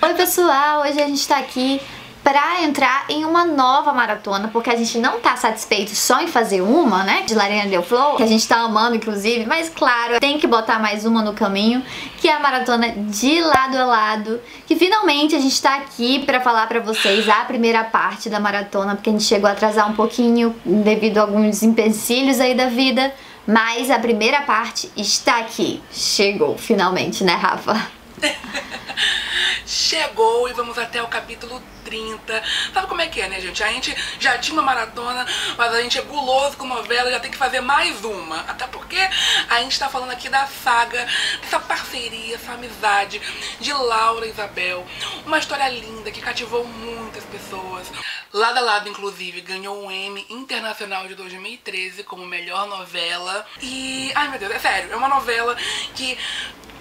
Oi pessoal, hoje a gente tá aqui pra entrar em uma nova maratona, porque a gente não tá satisfeito só em fazer uma, né, de Larina Del Flow, que a gente tá amando inclusive, mas claro, tem que botar mais uma no caminho, que é a maratona de Lado a Lado, que finalmente a gente tá aqui pra falar pra vocês a primeira parte da maratona, porque a gente chegou a atrasar um pouquinho devido a alguns empecilhos aí da vida, mas a primeira parte está aqui. Chegou finalmente, né, Rafa? Chegou e vamos até o capítulo 30. Sabe como é que é, né, gente? A gente já tinha uma maratona, mas a gente é guloso com novela, já tem que fazer mais uma. Até porque a gente tá falando aqui da saga, dessa parceria, essa amizade de Laura e Isabel. Uma história linda que cativou muitas pessoas. Lado a Lado, inclusive, ganhou um Emmy Internacional de 2013 como melhor novela. E, ai meu Deus, é sério, é uma novela que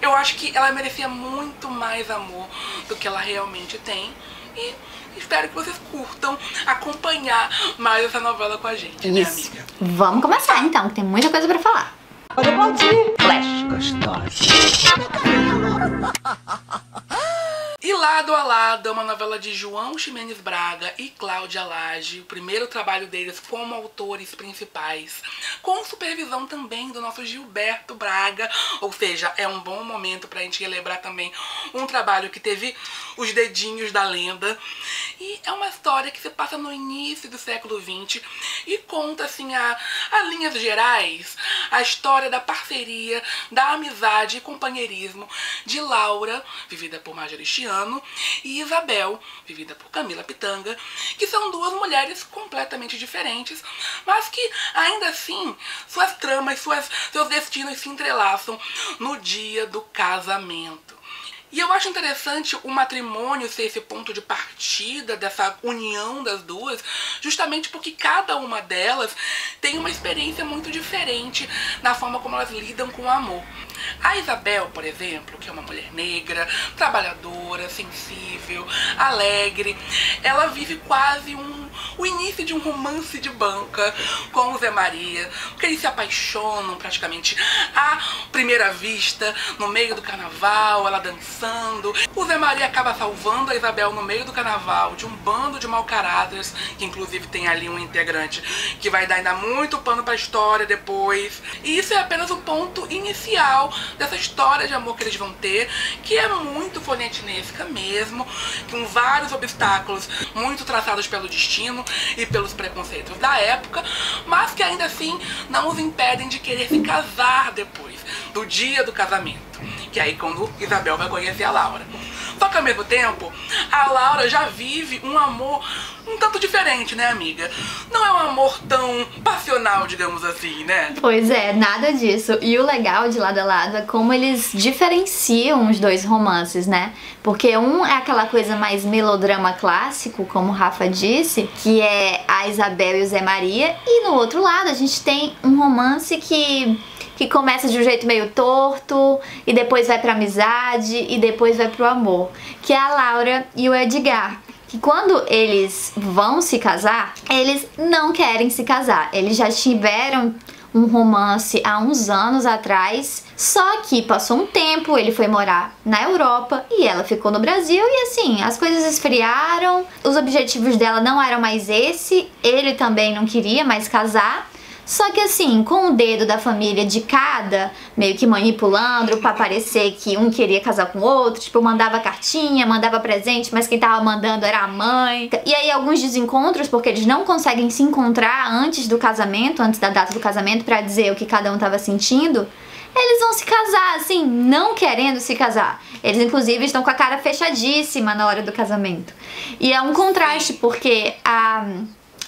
eu acho que ela merecia muito mais amor do que ela realmente tem. E espero que vocês curtam acompanhar mais essa novela com a gente, né, amiga? Vamos começar então, que tem muita coisa pra falar. Olha, pode ir. Flash gostosa. E Lado a Lado é uma novela de João Ximenes Braga e Cláudia Lage, o primeiro trabalho deles como autores principais, com supervisão também do nosso Gilberto Braga, ou seja, é um bom momento pra gente relembrar também um trabalho que teve os dedinhos da lenda. E é uma história que se passa no início do século XX e conta, assim, a linhas gerais, a história da parceria, da amizade e companheirismo de Laura, vivida por Marjorie Chiano, e Isabel, vivida por Camila Pitanga, que são duas mulheres completamente diferentes, mas que ainda assim suas tramas, seus destinos se entrelaçam no dia do casamento. E eu acho interessante o matrimônio ser esse ponto de partida dessa união das duas, justamente porque cada uma delas tem uma experiência muito diferente na forma como elas lidam com o amor. A Isabel, por exemplo, que é uma mulher negra, trabalhadora, sensível, alegre, ela vive quase o início de um romance de banca com o Zé Maria, porque eles se apaixonam praticamente à primeira vista, no meio do carnaval, ela dançando. O Zé Maria acaba salvando a Isabel no meio do carnaval de um bando de mau caráteres, que inclusive tem ali um integrante que vai dar ainda muito pano pra história depois. E isso é apenas o ponto inicial dessa história de amor que eles vão ter, que é muito folhetinesca mesmo, com vários obstáculos muito traçados pelo destino e pelos preconceitos da época, mas que ainda assim não os impedem de querer se casar depois do dia do casamento, que é aí quando Isabel vai conhecer a Laura. Só que ao mesmo tempo, a Laura já vive um amor um tanto diferente, né, amiga? Não é um amor tão passional, digamos assim, né? Pois é, nada disso. E o legal de Lado a Lado é como eles diferenciam os dois romances, né? Porque um é aquela coisa mais melodrama clássico, como o Rafa disse, que é a Isabel e o Zé Maria, e no outro lado a gente tem um romance que começa de um jeito meio torto, e depois vai pra amizade, e depois vai pro amor, que é a Laura e o Edgar. Que quando eles vão se casar, eles não querem se casar. Eles já tiveram um romance há uns anos atrás, só que passou um tempo, ele foi morar na Europa e ela ficou no Brasil e assim, as coisas esfriaram, os objetivos dela não eram mais esse, ele também não queria mais casar. Só que assim, com o dedo da família de cada, meio que manipulando pra parecer que um queria casar com o outro, tipo, mandava cartinha, mandava presente, mas quem tava mandando era a mãe. E aí alguns desencontros, porque eles não conseguem se encontrar antes do casamento, antes da data do casamento, pra dizer o que cada um tava sentindo. Eles vão se casar, assim, não querendo se casar. Eles, inclusive, estão com a cara fechadíssima na hora do casamento. E é um contraste, porque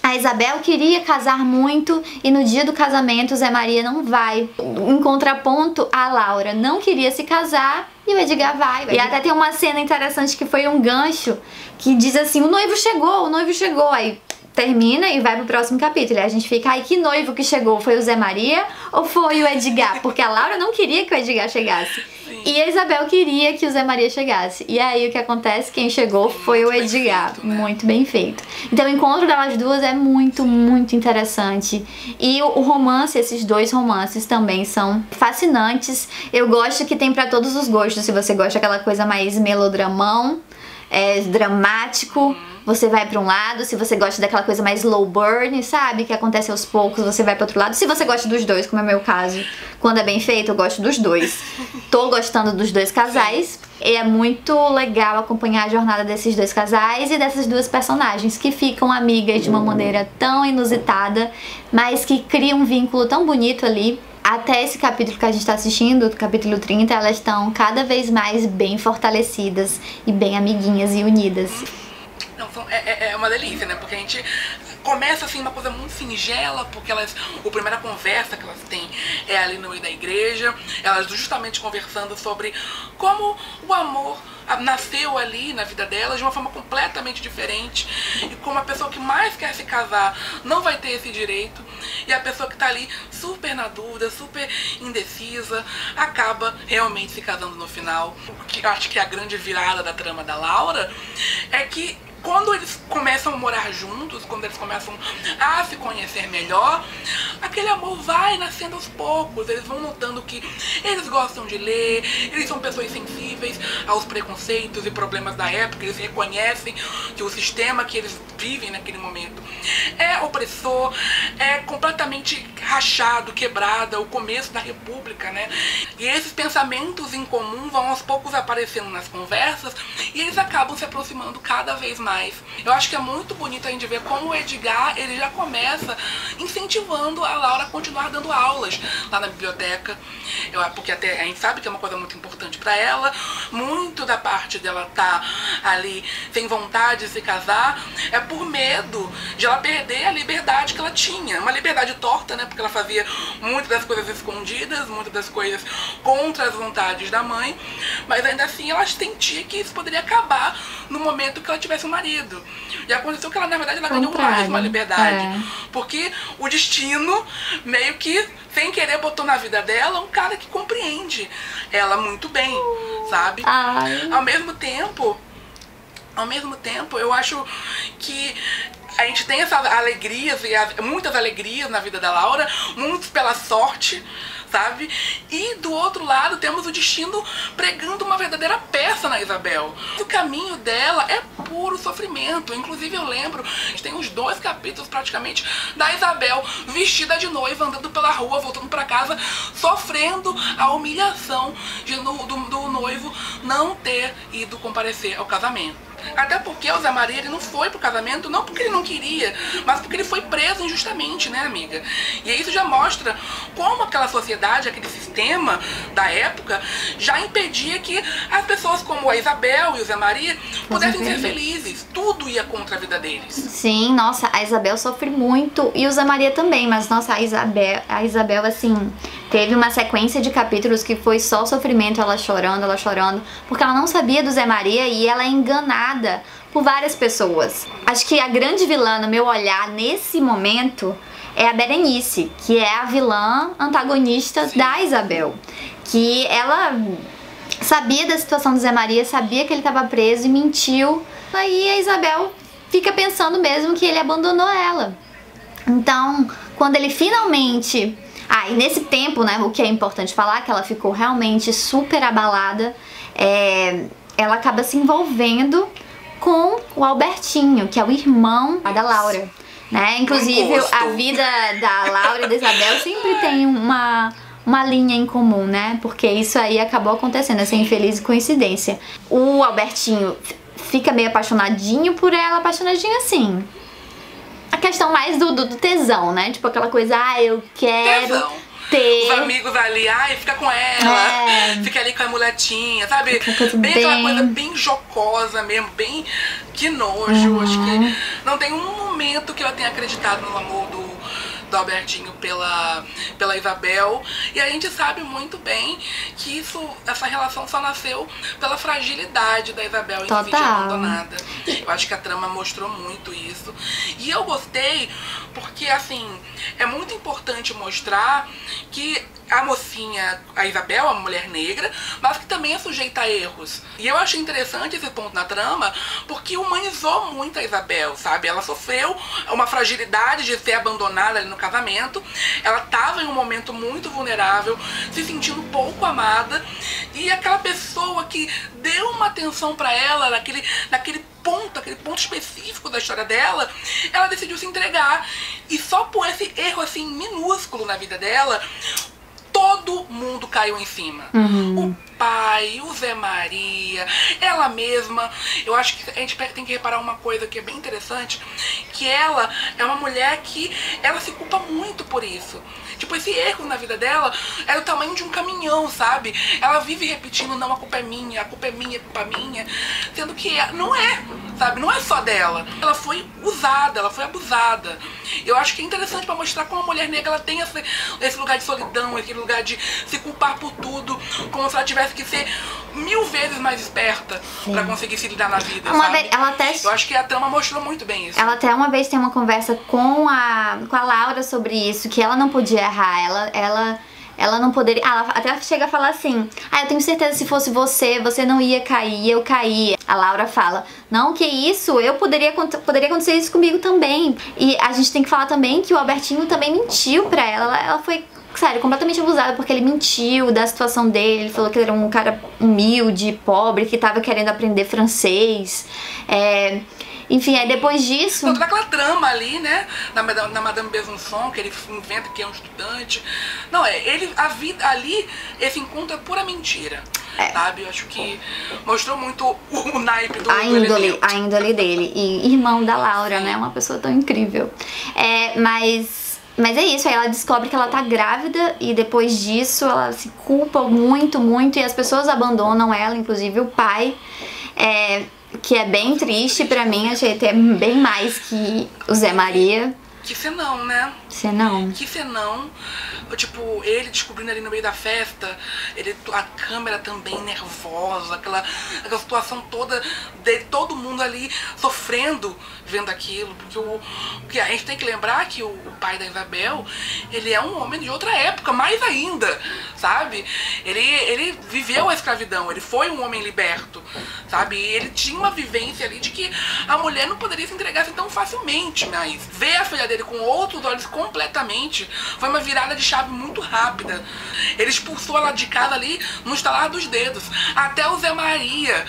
a Isabel queria casar muito e no dia do casamento o Zé Maria não vai. Em contraponto, a Laura não queria se casar e o Edgar vai. E até tem uma cena interessante que foi um gancho que diz assim, o noivo chegou, o noivo chegou. Aí termina e vai pro próximo capítulo. E a gente fica, ai, que noivo que chegou? Foi o Zé Maria ou foi o Edgar? Porque a Laura não queria que o Edgar chegasse. E a Isabel queria que o Zé Maria chegasse. E aí o que acontece? Quem chegou foi o Edgar. Muito bem feito. Então o encontro delas duas é muito, muito interessante. E o romance, esses dois romances também são fascinantes. Eu gosto que tem pra todos os gostos. Se você gosta daquela coisa mais melodramão, dramático, você vai pra um lado. Se você gosta daquela coisa mais slow burn, sabe? Que acontece aos poucos, você vai pro outro lado. Se você gosta dos dois, como é o meu caso, quando é bem feito, eu gosto dos dois. Tô gostando dos dois casais. E é muito legal acompanhar a jornada desses dois casais e dessas duas personagens que ficam amigas de uma maneira tão inusitada, mas que cria um vínculo tão bonito ali. Até esse capítulo que a gente tá assistindo, o capítulo 30, elas estão cada vez mais bem fortalecidas e bem amiguinhas e unidas. Não, é uma delícia, né? Porque a gente começa assim uma coisa muito singela, porque a primeira conversa que elas têm é ali no meio da igreja, elas justamente conversando sobre como o amor nasceu ali na vida delas de uma forma completamente diferente, e como a pessoa que mais quer se casar não vai ter esse direito, e a pessoa que tá ali super na dúvida, super indecisa, acaba realmente se casando no final. O que eu acho que é a grande virada da trama da Laura é que quando eles começam a morar juntos, quando eles começam a se conhecer melhor, aquele amor vai nascendo aos poucos. Eles vão notando que eles gostam de ler, eles são pessoas sensíveis aos preconceitos e problemas da época, eles reconhecem que o sistema que eles vivem naquele momento é opressor, é completamente rachado, quebrado, é o começo da república, né? E esses pensamentos em comum vão aos poucos aparecendo nas conversas e eles acabam se aproximando cada vez mais. Eu acho que é muito bonito a gente ver como o Edgar, ele já começa incentivando a Laura a continuar dando aulas lá na biblioteca, porque até a gente sabe que é uma coisa muito importante pra ela. Muito da parte dela tá ali sem vontade de se casar é por medo de ela perder a liberdade que ela tinha, uma liberdade torta, né, porque ela fazia muitas das coisas escondidas, muitas das coisas contra as vontades da mãe, mas ainda assim ela sentia que isso poderia acabar no momento que ela tivesse um marido. E aconteceu que ela, na verdade, ela ganhou mais uma liberdade. Porque o destino, meio que, sem querer, botou na vida dela um cara que compreende ela muito bem, sabe? Ao mesmo tempo, eu acho que a gente tem essas alegrias, e muitas alegrias na vida da Laura, muitos pela sorte, sabe? E do outro lado temos o destino pregando uma verdadeira peça na Isabel. O caminho dela é puro sofrimento. Inclusive eu lembro, a gente tem uns 2 capítulos praticamente da Isabel vestida de noiva, andando pela rua, voltando pra casa, sofrendo a humilhação do noivo não ter ido comparecer ao casamento. Até porque o Zé Maria, ele não foi pro casamento, não porque ele não queria, mas porque ele foi preso injustamente, né, amiga? E isso já mostra como aquela sociedade, aquele sistema da época já impedia que as pessoas como a Isabel e o Zé Maria pudessem ser felizes. Tudo ia contra a vida deles. Sim, nossa, a Isabel sofre muito, e o Zé Maria também, mas nossa, a Isabel assim, teve uma sequência de capítulos que foi só sofrimento, ela chorando, porque ela não sabia do Zé Maria e ela é enganada por várias pessoas. Acho que a grande vilã, no meu olhar, nesse momento, é a Berenice, que é a vilã antagonista da Isabel. Que ela sabia da situação do Zé Maria, sabia que ele estava preso e mentiu. Aí a Isabel fica pensando mesmo que ele abandonou ela. Então, quando ele finalmente... e nesse tempo, né, o que é importante falar, que ela ficou realmente super abalada, ela acaba se envolvendo com o Albertinho, que é o irmão da Laura, né? Inclusive, a vida da Laura e da Isabel sempre tem uma linha em comum, né? Porque isso aí acabou acontecendo, essa infeliz coincidência. O Albertinho fica meio apaixonadinho por ela, apaixonadinho assim. A questão mais do tesão, né? Tipo aquela coisa, eu quero... Tesão. Os amigos ali, fica com ela, fica ali com a muletinha, sabe? Bem aquela coisa bem jocosa mesmo, bem que nojo. Acho que não tem um momento que eu tenha acreditado no amor do Albertinho pela Isabel. E a gente sabe muito bem que essa relação só nasceu pela fragilidade da Isabel em se sentir abandonada. Eu acho que a trama mostrou muito isso. E eu gostei porque, assim, é muito importante mostrar que a mocinha, a Isabel, é uma mulher negra, mas que também é sujeita a erros. E eu achei interessante esse ponto na trama, porque humanizou muito a Isabel, sabe? Ela sofreu uma fragilidade de ser abandonada ali no casamento, ela tava em um momento muito vulnerável, se sentindo pouco amada, e aquela pessoa que deu uma atenção pra ela naquele ponto específico da história dela, ela decidiu se entregar. E só por esse erro assim minúsculo na vida dela, todo mundo caiu em cima. O pai, o Zé Maria, ela mesma. Eu acho que a gente tem que reparar uma coisa que é bem interessante, que ela é uma mulher que ela se culpa muito por isso. Tipo, esse erro na vida dela é do tamanho de um caminhão, sabe? Ela vive repetindo, não, a culpa é minha, a culpa é minha, a culpa é minha. Sendo que não é, sabe? Não é só dela. Ela foi usada, ela foi abusada. Eu acho que é interessante pra mostrar como a mulher negra ela tem esse lugar de solidão, esse lugar de se culpar por tudo, como se ela tivesse que ser 1000 vezes mais esperta pra conseguir se lidar na vida, sabe? Eu acho que a trama mostrou muito bem isso. Ela até uma vez tem uma conversa com a Laura sobre isso, que ela não podia errar, ela não poderia... ela até chega a falar assim, eu tenho certeza que se fosse você não ia cair, eu caí. A Laura fala, não, que isso, poderia acontecer isso comigo também. E a gente tem que falar também que o Albertinho também mentiu pra ela foi... sério, completamente abusada, porque ele mentiu da situação dele, ele falou que ele era um cara humilde, pobre, que tava querendo aprender francês. Enfim, aí depois disso... toda aquela trama ali, né, na Madame Besançon, que ele inventa que é um estudante. Não, a vida ali, esse encontro é pura mentira. Sabe? Eu acho que mostrou muito o naipe do a índole dele. E irmão da Laura, né? Uma pessoa tão incrível. Mas é isso, aí ela descobre que ela tá grávida e depois disso ela se culpa muito, muito e as pessoas abandonam ela, inclusive o pai, que é bem triste pra mim, achei até bem mais que o Zé Maria. Que senão, né? Que senão. Tipo, ele descobrindo ali no meio da festa, a câmera também nervosa, aquela situação toda dele, todo mundo ali sofrendo vendo aquilo, porque a gente tem que lembrar que o pai da Isabel, ele é um homem de outra época, mais ainda, sabe? Ele viveu a escravidão, ele foi um homem liberto, sabe? E ele tinha uma vivência ali de que a mulher não poderia se entregar assim tão facilmente, mas ver a filha dele com outros olhos completamente foi uma virada de chave muito rápida. Ele expulsou ela de casa ali no estalar dos dedos. Até o Zé Maria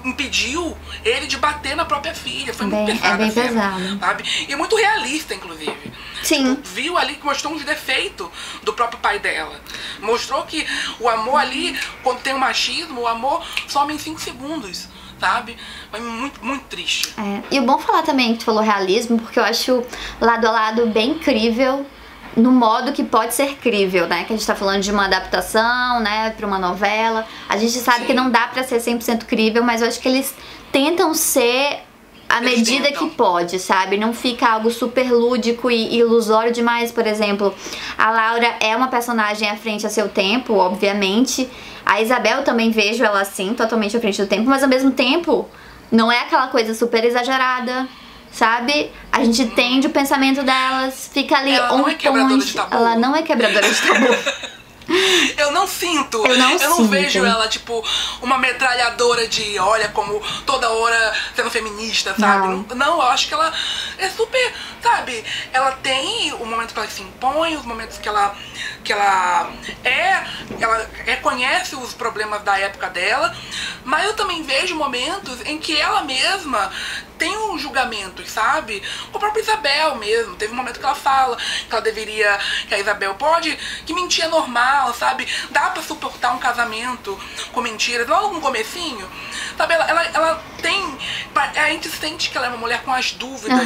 impediu ele de bater na própria filha. Foi muito pesado. É bem pesado. Sabe? E muito realista, inclusive. Sim. Viu ali que mostrou uns defeitos do próprio pai dela. Mostrou que o amor ali, quando tem o machismo, o amor some em 5 segundos. Sabe? Foi muito, muito triste. E o bom falar também que tu falou realismo, porque eu acho lado a lado bem incrível, no modo que pode ser crível, né? Que a gente tá falando de uma adaptação, né? Pra uma novela. A gente sabe que não dá pra ser 100% crível, mas eu acho que eles tentam ser à medida que pode, sabe? Não fica algo super lúdico e ilusório demais. Por exemplo, a Laura é uma personagem à frente a seu tempo, obviamente. A Isabel também vejo ela assim, totalmente à frente do tempo, mas ao mesmo tempo não é aquela coisa super exagerada, sabe? A gente entende o pensamento delas, fica ali ela não é quebradora de tabu. Ela não é quebradora de tabu. Eu não sinto. Eu não vejo ela, tipo, uma metralhadora de, olha, como toda hora sendo feminista, sabe? Não, eu acho que ela é super, sabe? Ela tem o momento que ela se impõe, os momentos que ela reconhece os problemas da época dela, mas eu também vejo momentos em que ela mesma tem um julgamento, sabe? Com a própria Isabel mesmo. Teve um momento que ela fala que ela deveria, que a Isabel pode, que mentir é normal, sabe? Dá pra suportar um casamento com mentiras. Logo no comecinho, sabe? Ela tem, a gente sente que ela é uma mulher com as dúvidas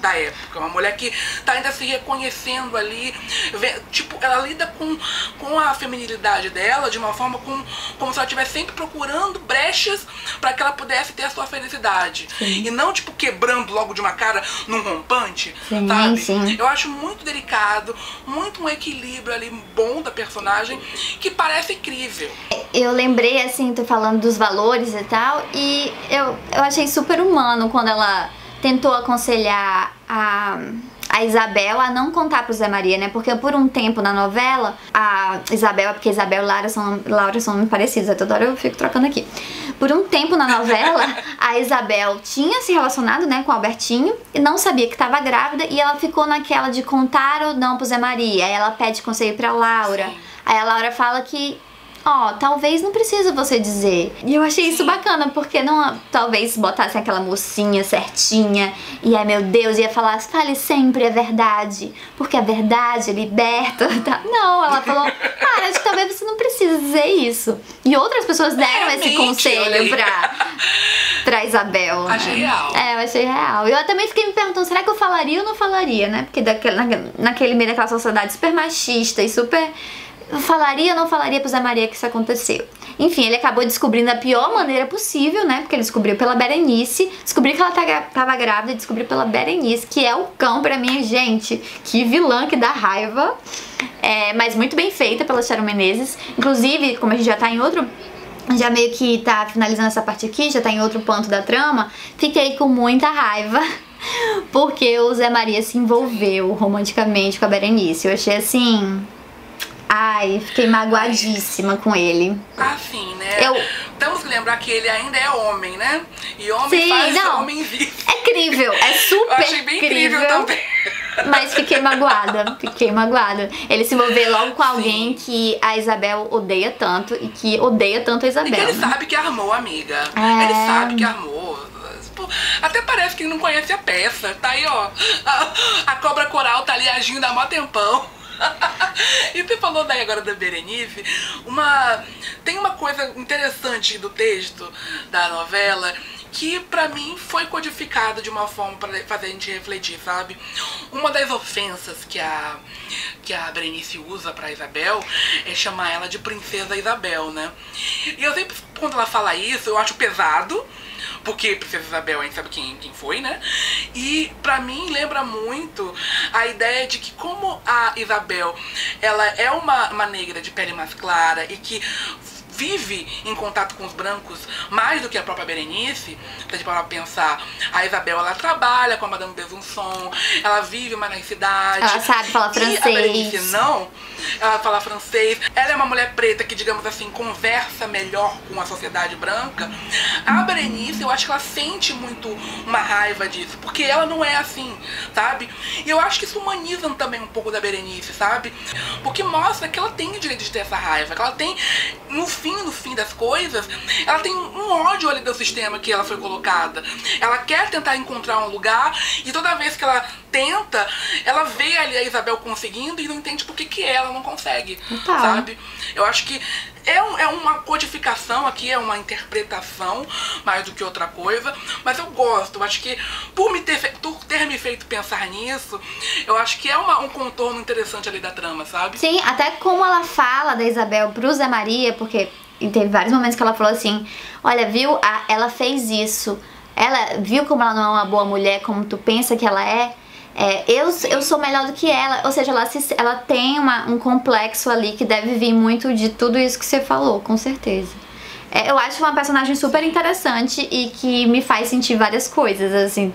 da época. Uma mulher que tá ainda se reconhecendo ali. Tipo, ela lida com a feminilidade dela de uma forma como se ela estivesse sempre procurando brechas pra que ela pudesse ter a sua felicidade. Sim. E não, tipo, quebrando logo de uma cara num rompante, sabe? Sim. Eu acho muito delicado, muito um equilíbrio ali bom da personagem que parece incrível. Eu lembrei, assim, tô falando dos valores e tal, e eu achei super humano quando ela tentou aconselhar a a Isabel a não contar pro Zé Maria, né? Porque por um tempo na novela, a Isabel, porque Isabel e Laura são nomes parecidos, toda hora eu fico trocando aqui. Por um tempo na novela, a Isabel tinha se relacionado, né, com o Albertinho e não sabia que estava grávida, e ela ficou naquela de contar ou não pro Zé Maria. Aí ela pede conselho pra Laura. Sim. Aí a Laura fala que talvez não precisa você dizer. E eu achei isso bacana, porque não, talvez botasse aquela mocinha certinha e ai meu Deus, ia falar, fale sempre a verdade, porque a verdade liberta. Tá? Não, ela falou, acho que talvez você não precisa dizer isso. E outras pessoas deram esse conselho pra Isabel. Achei real. Eu achei real. E eu também fiquei me perguntando, será que eu falaria ou não falaria, né? Porque naquele meio daquela sociedade super machista e super... Eu falaria ou não falaria pro Zé Maria que isso aconteceu? Enfim, ele acabou descobrindo da pior maneira possível, né? Porque ele descobriu pela Berenice, descobriu que ela tava grávida e descobriu pela Berenice, que é o cão pra mim, gente. Que vilã que dá raiva. Mas muito bem feita pela Sharon Menezes. Inclusive, como a gente já tá em outro... Já meio que tá finalizando essa parte aqui, já tá em outro ponto da trama, fiquei com muita raiva. Porque o Zé Maria se envolveu romanticamente com a Berenice. Eu achei assim... Ai, fiquei magoadíssima com ele. Assim, né? Temos que lembrar que ele ainda é homem, né? E homem faz homem vivo. É incrível, é super Eu achei bem incrível também. Mas fiquei magoada. Ele se envolveu logo com alguém que a Isabel odeia tanto e que odeia tanto a Isabel. E que ele sabe que armou, amiga. Ele sabe que armou. Até parece que ele não conhece a peça. Tá aí, ó. A cobra coral tá ali agindo há mó tempão. E você falou daí agora da Berenice, tem uma coisa interessante do texto da novela que pra mim foi codificada de uma forma pra fazer a gente refletir, sabe? Uma das ofensas que a Berenice usa pra Isabel é chamar ela de Princesa Isabel, né? E eu sempre, quando ela fala isso, eu acho pesado, porque Princesa Isabel a gente sabe quem foi, né? E pra mim lembra muito a ideia de que como a Isabel, ela é uma negra de pele mais clara e que vive em contato com os brancos mais do que a própria Berenice, se a gente parar pra pensar, a Isabel, ela trabalha com a Madame Besançon, ela vive mais na cidade. Ela sabe falar francês. E a Berenice não, ela fala francês, ela é uma mulher preta que, digamos assim, conversa melhor com a sociedade branca. A Berenice, eu acho que ela sente muito uma raiva disso, porque ela não é assim, sabe? E eu acho que isso humaniza também um pouco da Berenice, sabe? Porque mostra que ela tem o direito de ter essa raiva, que ela tem, no fim das coisas, ela tem um ódio ali do sistema que ela foi colocada. Ela quer tentar encontrar um lugar e toda vez que ela tenta, ela vê ali a Isabel conseguindo e não entende por que ela não consegue, sabe? Eu acho que é uma codificação aqui, é uma interpretação mais do que outra coisa, mas eu gosto. Eu acho que por ter me feito pensar nisso, eu acho que é um contorno interessante ali da trama, sabe? Sim, até como ela fala da Isabel pro Zé Maria, porque teve vários momentos que ela falou assim, olha, viu, ela fez isso, ela viu como ela não é uma boa mulher, como tu pensa que ela é. Eu sou melhor do que ela. Ou seja, ela tem um complexo ali que deve vir muito de tudo isso que você falou, com certeza. Eu acho uma personagem super interessante e que me faz sentir várias coisas, assim,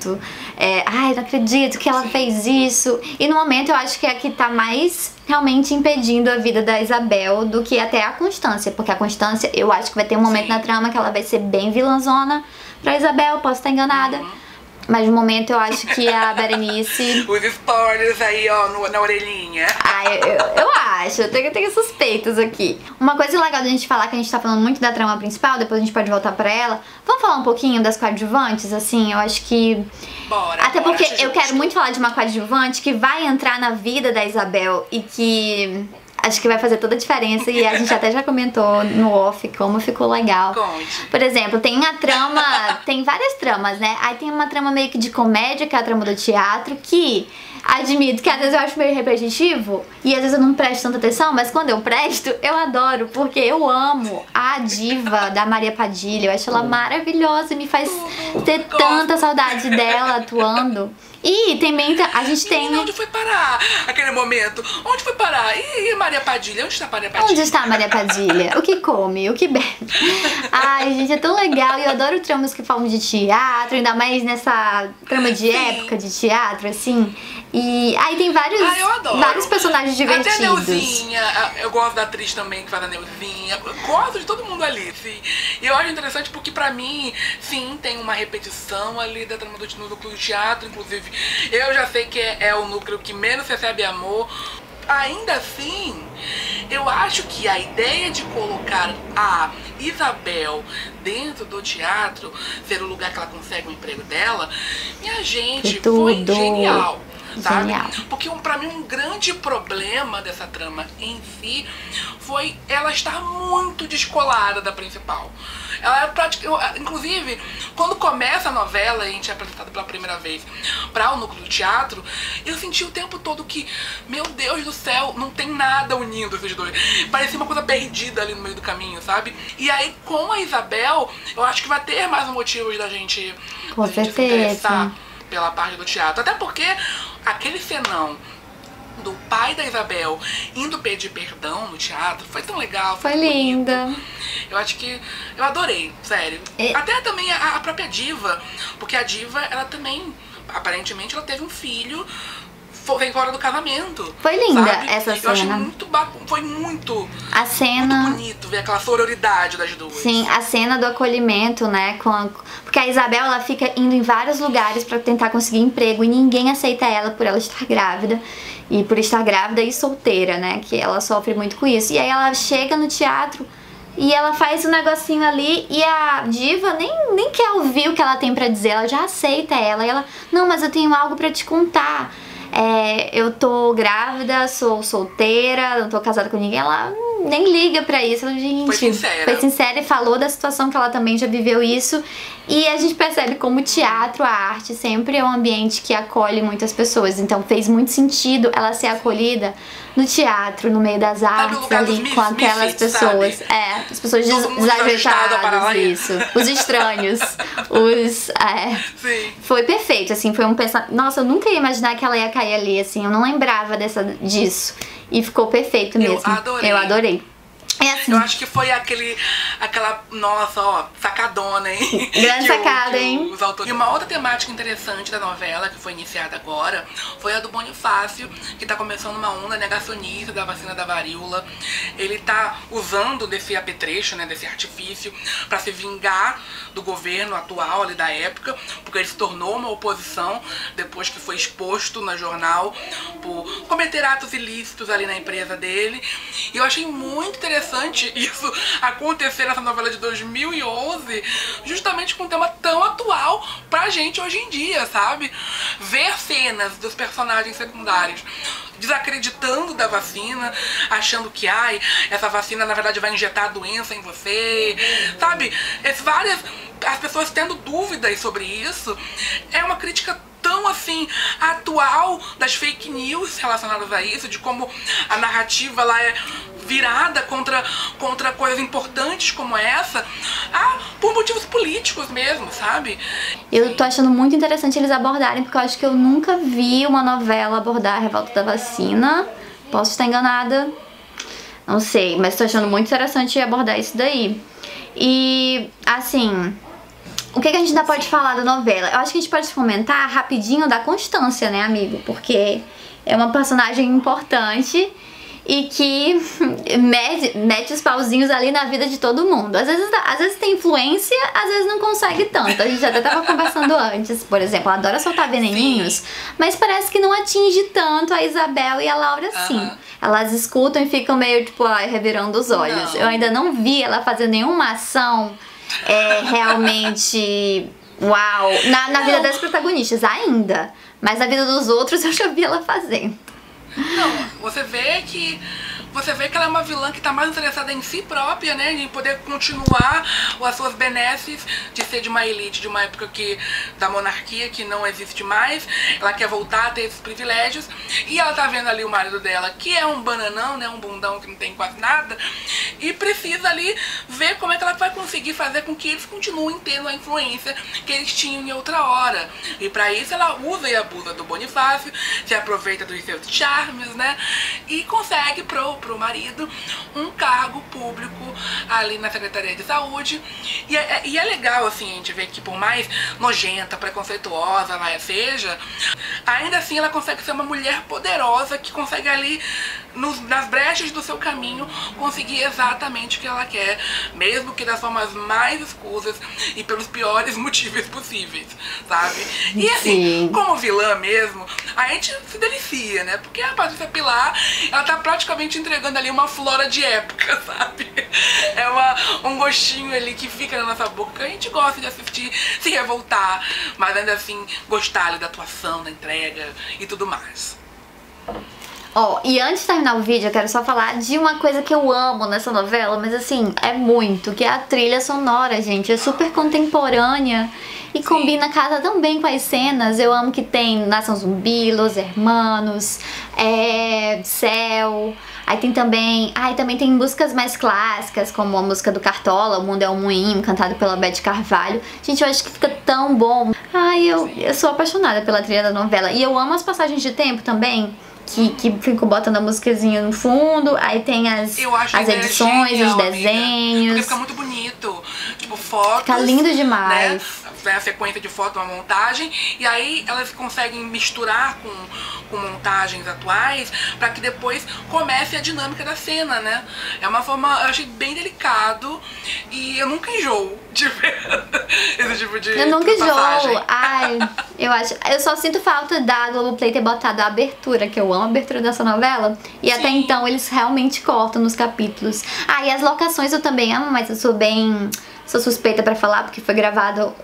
ai, não acredito que ela fez isso. E no momento eu acho que é a que tá mais realmente impedindo a vida da Isabel do que até a Constância, porque a Constância, eu acho que vai ter um momento na trama que ela vai ser bem vilãzona pra Isabel, posso estar enganada. Mas no momento eu acho que a Berenice... Os spoilers aí, ó, na orelhinha. Eu acho, eu tenho suspeitos aqui. Uma coisa legal da gente falar, que a gente tá falando muito da trama principal, depois a gente pode voltar pra ela. Vamos falar um pouquinho das coadjuvantes, assim, eu acho que... Até porque eu quero muito falar de uma coadjuvante que vai entrar na vida da Isabel e que... acho que vai fazer toda a diferença e a gente até já comentou no off como ficou legal. Conte. Por exemplo, tem a trama, tem várias tramas, né? Aí tem uma trama meio que de comédia, que é a trama do teatro, que admito que às vezes eu acho meio repetitivo e às vezes eu não presto tanta atenção, mas quando eu presto, eu adoro, porque eu amo a diva da Maria Padilha, eu acho ela maravilhosa e me faz ter tanta saudade dela atuando. E também a gente tem... Menina, onde foi parar aquele momento? Onde foi parar? E Maria Padilha? Onde está Maria Padilha? Onde está a Maria Padilha? O que come? O que bebe? Ai, gente, é tão legal. E eu adoro tramas que falam de teatro, ainda mais nessa trama de época de teatro, assim. E aí tem vários personagens divertidos. Até a Neuzinha, eu gosto da atriz também que faz a Neuzinha. Eu gosto de todo mundo ali, sim. E eu acho interessante porque pra mim, sim, tem uma repetição ali da trama do núcleo do teatro. Inclusive, eu já sei que é o núcleo que menos recebe amor. Ainda assim, eu acho que a ideia de colocar a Isabel dentro do teatro, ser o lugar que ela consegue o emprego dela, minha gente, foi genial. Sabe? Genial. Porque pra mim um grande problema dessa trama em si foi ela estar muito descolada da principal. Ela é inclusive, quando começa a novela e a gente é apresentado pela primeira vez para o núcleo do teatro, eu senti o tempo todo que, meu Deus do céu, não tem nada unindo esses dois. Parecia uma coisa perdida ali no meio do caminho, sabe? E aí com a Isabel, eu acho que vai ter mais motivos da gente se interessar pela parte do teatro. Até porque aquele cenão do pai da Isabel indo pedir perdão no teatro foi tão legal. Foi linda. Eu acho que eu adorei, sério. Até também a própria Diva, porque a Diva, ela também, aparentemente, ela teve um filho fora do casamento. Foi linda, sabe? Essa cena. Eu achei muito foi muito muito bonito ver aquela sororidade das duas. Sim, a cena do acolhimento, né? Porque a Isabel, ela fica indo em vários lugares pra tentar conseguir emprego e ninguém aceita ela por ela estar grávida. E por estar grávida e solteira, né? Que ela sofre muito com isso. E aí ela chega no teatro e ela faz um negocinho ali e a Diva nem quer ouvir o que ela tem pra dizer. Ela já aceita ela. E ela, não, mas eu tenho algo pra te contar. Eu tô grávida, sou solteira, não tô casada com ninguém. Ela nem liga pra isso. Gente, foi sincera e falou da situação que ela também já viveu isso. E a gente percebe como o teatro, a arte, sempre é um ambiente que acolhe muitas pessoas. Então fez muito sentido ela ser acolhida no teatro, no meio das artes, ali com aquelas pessoas. Sabe? As pessoas desajeitadas, isso. Os estranhos. Sim. Foi perfeito, assim, foi um pensamento. Nossa, eu nunca ia imaginar que ela ia cair ali, assim, eu não lembrava disso. E ficou perfeito mesmo. Eu adorei. Assim. Eu acho que foi aquela, nossa, ó, sacadona, hein? Grande sacada, hein? E uma outra temática interessante da novela, que foi iniciada agora, foi a do Bonifácio, que tá começando uma onda negacionista da vacina da varíola. Ele tá usando desse apetrecho, né, desse artifício, pra se vingar do governo atual ali da época, porque ele se tornou uma oposição depois que foi exposto no jornal por cometer atos ilícitos ali na empresa dele. E eu achei muito interessante isso acontecer nessa novela de 2011, justamente com um tema tão atual pra gente hoje em dia, sabe? Ver cenas dos personagens secundários desacreditando da vacina, achando que, essa vacina na verdade vai injetar a doença em você, sabe? As pessoas tendo dúvidas sobre isso, é uma crítica tão assim atual das fake news relacionadas a isso, de como a narrativa ela é virada contra coisas importantes como essa, por motivos políticos mesmo, sabe? Eu tô achando muito interessante eles abordarem, porque eu acho que eu nunca vi uma novela abordar a revolta da vacina. Posso estar enganada, não sei, mas tô achando muito interessante abordar isso daí. E, assim, o que a gente ainda pode falar da novela? Eu acho que a gente pode comentar rapidinho da Constância, né, amigo? Porque é uma personagem importante e que mete os pauzinhos ali na vida de todo mundo. Às vezes tem influência, às vezes não consegue tanto. A gente até tava conversando antes, por exemplo, ela adora soltar veneninhos, mas parece que não atinge tanto a Isabel e a Laura assim. Elas escutam e ficam meio, tipo, revirando os olhos. Eu ainda não vi ela fazer nenhuma ação realmente uau na vida das protagonistas ainda, mas na vida dos outros eu já vi ela fazendo. Não, você vê que você vê que ela é uma vilã que tá mais interessada em si própria, né? Em poder continuar as suas benesses de ser de uma elite, de uma época da monarquia que não existe mais. Ela quer voltar a ter esses privilégios. E ela tá vendo ali o marido dela, que é um bananão, né? Um bundão que não tem quase nada. E precisa ali ver como é que ela vai conseguir fazer com que eles continuem tendo a influência que eles tinham em outra hora. E pra isso ela usa e abusa do Bonifácio, se aproveita dos seus charmes, né? E consegue pro marido um cargo público ali na Secretaria de Saúde. E é legal, assim, a gente ver que por mais nojenta, preconceituosa ela seja, ainda assim ela consegue ser uma mulher poderosa que consegue ali, nas brechas do seu caminho, conseguir exatamente o que ela quer, mesmo que das formas mais escusas e pelos piores motivos possíveis, sabe? E assim, como vilã mesmo, a gente se delicia, né? Porque a Patrícia Pilar, ela tá praticamente entregando ali uma flora de época, sabe? É um gostinho ali que fica na nossa boca, que a gente gosta de assistir, se revoltar, mas ainda assim gostar ali da atuação, da entrega e tudo mais. Ó, e antes de terminar o vídeo, eu quero só falar de uma coisa que eu amo nessa novela, mas assim, é muito, que é a trilha sonora, gente. É super contemporânea e combina casa tão bem com as cenas. Eu amo que tem Nação Zumbi, Los Hermanos, Céu. Aí tem também tem músicas mais clássicas, como a música do Cartola, O Mundo é um Moinho, cantado pela Beth Carvalho. Gente, eu acho que fica tão bom. Ai, eu sou apaixonada pela trilha da novela. E eu amo as passagens de tempo também, que ficam botando a musiquinha no fundo. Aí tem as edições, genial, os desenhos. Porque fica muito bonito. Tipo, fotos. Fica lindo demais. Né? A sequência de foto, uma montagem. E aí elas conseguem misturar com montagens atuais pra que depois comece a dinâmica da cena, né? É uma forma, eu achei bem delicado. E eu nunca enjoo de ver esse tipo de Eu nunca passagem. enjoo. Ai, eu só sinto falta da Globoplay ter botado a abertura, que eu amo a abertura dessa novela. E até então eles realmente cortam nos capítulos. E as locações eu também amo, mas eu sou suspeita pra falar, porque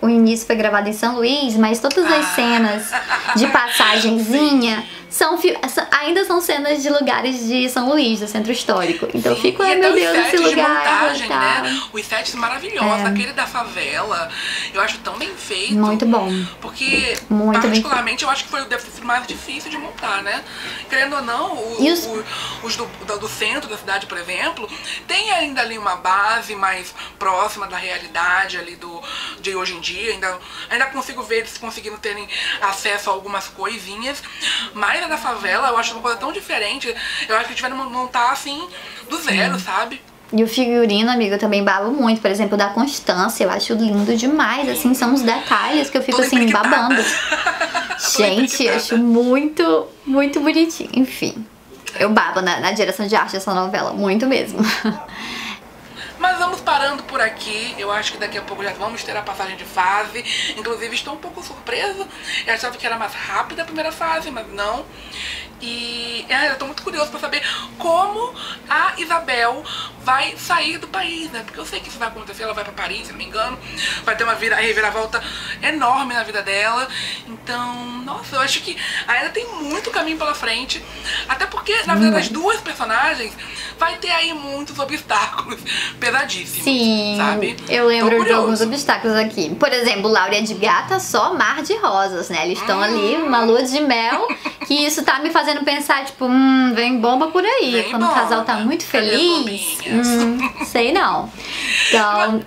o início foi gravado em São Luís, mas todas as cenas de passagenzinha ainda são cenas de lugares de São Luís, do centro histórico. Então eu fico, ai meu Deus, esse lugar. Montagem, né? Os sets maravilhosos, aquele da favela, eu acho tão bem feito. Muito bom. Porque, particularmente, eu acho que deve ter sido mais difícil de montar, né? Querendo ou não, os do centro da cidade, por exemplo, tem ainda ali uma base mais próxima da realidade ali de hoje em dia. Ainda consigo ver eles conseguindo terem acesso a algumas coisinhas, mas a da favela eu acho uma coisa tão diferente. Eu acho que tiveram que montar assim do zero, sabe? E o figurino, amigo, eu também babo muito. Por exemplo, da Constância, eu acho lindo demais. Assim, são os detalhes que eu fico assim, babando. Gente, eu acho muito, muito bonitinho. Enfim, eu babo na direção de arte dessa novela, muito mesmo. Mas vamos parando por aqui. Eu acho que daqui a pouco já vamos ter a passagem de fase. Inclusive estou um pouco surpresa. Eu achava que era mais rápida a primeira fase, mas não. E eu tô muito curioso pra saber como a Isabel vai sair do país, né? Porque eu sei que isso vai acontecer, ela vai pra Paris, se não me engano. Vai ter uma reviravolta enorme na vida dela. Então, nossa, eu acho que ainda tem muito caminho pela frente. Até porque, na vida das duas personagens, vai ter aí muitos obstáculos pesadíssimos. Sim, sabe? Eu lembro de alguns obstáculos aqui. Por exemplo, Laura e Edgar tá só mar de rosas, né? Eles estão ali, uma lua de mel, que isso tá me fazendo pensar, tipo, vem bomba por aí. Quando o casal tá muito feliz, sei não. Então,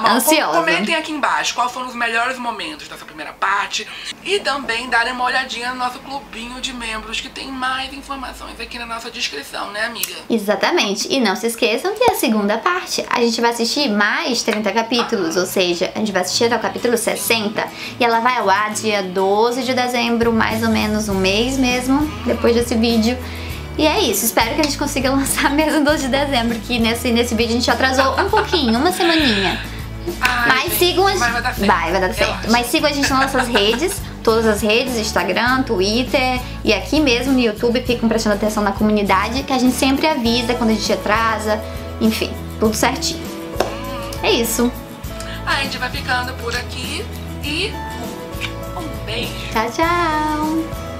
ansiosa. Comentem aqui embaixo quais foram os melhores momentos dessa primeira parte. E também darem uma olhadinha no nosso clubinho de membros, que tem mais informações aqui na nossa descrição, né, amiga? Exatamente. E não se esqueçam que a segunda parte, a gente vai assistir mais 30 capítulos, ou seja, a gente vai assistir até o capítulo 60. E ela vai ao ar dia 12 de dezembro, mais ou menos um mês mesmo, depois desse vídeo. E é isso, espero que a gente consiga lançar mesmo 12 de dezembro, que nesse vídeo a gente atrasou um pouquinho, uma semaninha. Mas sigam a gente. Vai dar certo. Mas sigam a gente nas nossas redes, todas as redes, Instagram, Twitter e aqui mesmo no YouTube. Ficam prestando atenção na comunidade, que a gente sempre avisa quando a gente atrasa. Enfim, tudo certinho. É isso. A gente vai ficando por aqui e um beijo. Tchau, tchau.